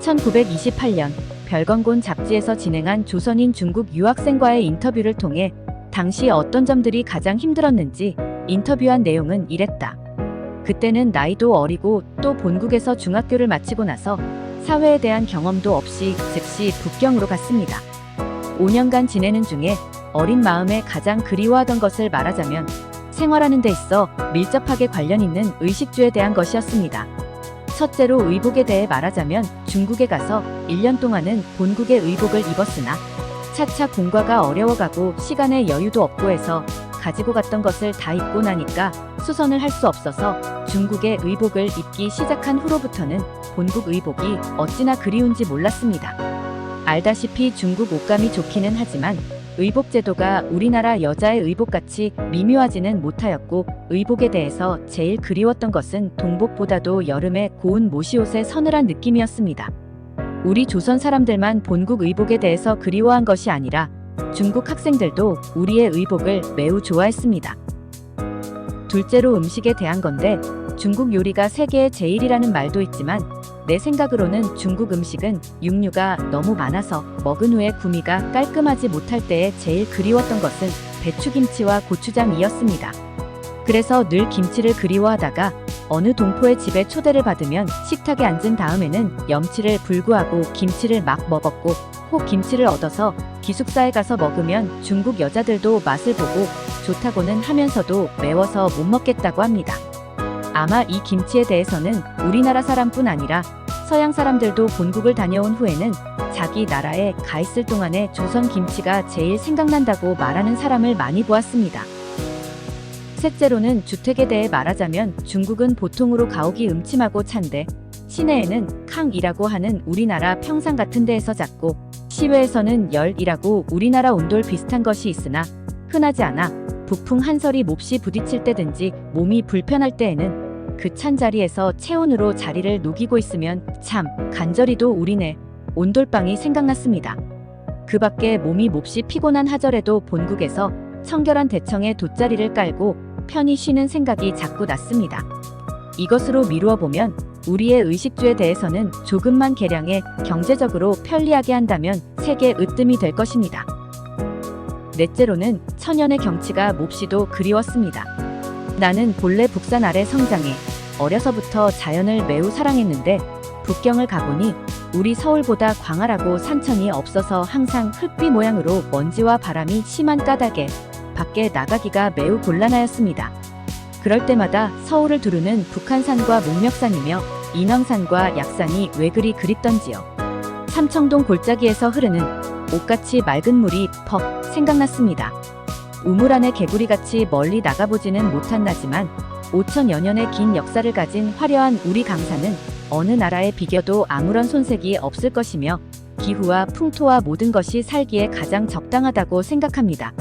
1928년 별건곤 잡지에서 진행한 조선인 중국 유학생과의 인터뷰를 통해 당시 어떤 점들이 가장 힘들었는지 인터뷰한 내용은 이랬다. 그때는 나이도 어리고 또 본국에서 중학교를 마치고 나서 사회에 대한 경험도 없이 즉시 북경으로 갔습니다. 5년간 지내는 중에 어린 마음에 가장 그리워하던 것을 말하자면 생활하는 데 있어 밀접하게 관련 있는 의식주에 대한 것이었습니다. 첫째로 의복에 대해 말하자면 중국에 가서 1년 동안은 본국의 의복을 입었으나 차차 공과가 어려워가고 시간에 여유도 없고 해서 가지고 갔던 것을 다 입고 나니까 수선을 할 수 없어서 중국의 의복을 입기 시작한 후로부터는 본국 의복이 어찌나 그리운지 몰랐습니다. 알다시피 중국 옷감이 좋기는 하지만 의복 제도가 우리나라 여자의 의복같이 미묘하지는 못하였고 의복에 대해서 제일 그리웠던 것은 동복보다도 여름에 고운 모시옷의 서늘한 느낌이었습니다. 우리 조선 사람들만 본국 의복에 대해서 그리워한 것이 아니라 중국 학생들도 우리의 의복을 매우 좋아했습니다. 둘째로 음식에 대한 건데 중국 요리가 세계의 제일이라는 말도 있지만 내 생각으로는 중국 음식은 육류가 너무 많아서 먹은 후에 구미가 깔끔하지 못할 때에 제일 그리웠던 것은 배추김치와 고추장이었습니다. 그래서 늘 김치를 그리워하다가 어느 동포의 집에 초대를 받으면 식탁에 앉은 다음에는 염치를 불구하고 김치를 막 먹었고 혹 김치를 얻어서 기숙사에 가서 먹으면 중국 여자들도 맛을 보고 좋다고는 하면서도 매워서 못 먹겠다고 합니다. 아마 이 김치에 대해서는 우리나라 사람뿐 아니라 서양 사람들도 본국을 다녀온 후에는 자기 나라에 가 있을 동안에 조선 김치가 제일 생각난다고 말하는 사람을 많이 보았습니다. 셋째로는 주택에 대해 말하자면 중국은 보통으로 가옥이 음침하고 찬데 시내에는 캉이라고 하는 우리나라 평상 같은 데에서 잤고 시외에서는 열이라고 우리나라 온돌 비슷한 것이 있으나 흔하지 않아 북풍 한설이 몹시 부딪힐 때든지 몸이 불편할 때에는 그 찬 자리에서 체온으로 자리를 녹이고 있으면 참 간절히도 우리네 온돌방이 생각났습니다. 그 밖에 몸이 몹시 피곤한 하절에도 본국에서 청결한 대청에 돗자리를 깔고 편히 쉬는 생각이 자꾸 났습니다. 이것으로 미루어 보면 우리의 의식주에 대해서는 조금만 개량해 경제적으로 편리하게 한다면 세계 으뜸이 될 것입니다. 넷째로는 천연의 경치가 몹시도 그리웠습니다. 나는 본래 북산 아래 성장해 어려서부터 자연을 매우 사랑했는데 북경을 가보니 우리 서울보다 광활하고 산천이 없어서 항상 흙비 모양으로 먼지와 바람이 심한 까닭에 밖에 나가기가 매우 곤란하였습니다. 그럴 때마다 서울을 두르는 북한산과 목멱산이며 인왕산과 약산이 왜 그리 그립던지요. 삼청동 골짜기에서 흐르는 옷같이 맑은 물이 퍽 생각났습니다. 우물 안의 개구리같이 멀리 나가보지는 못한 나지만 5천여 년의 긴 역사를 가진 화려한 우리 강산은 어느 나라에 비겨도 아무런 손색이 없을 것이며 기후와 풍토와 모든 것이 살기에 가장 적당하다고 생각합니다.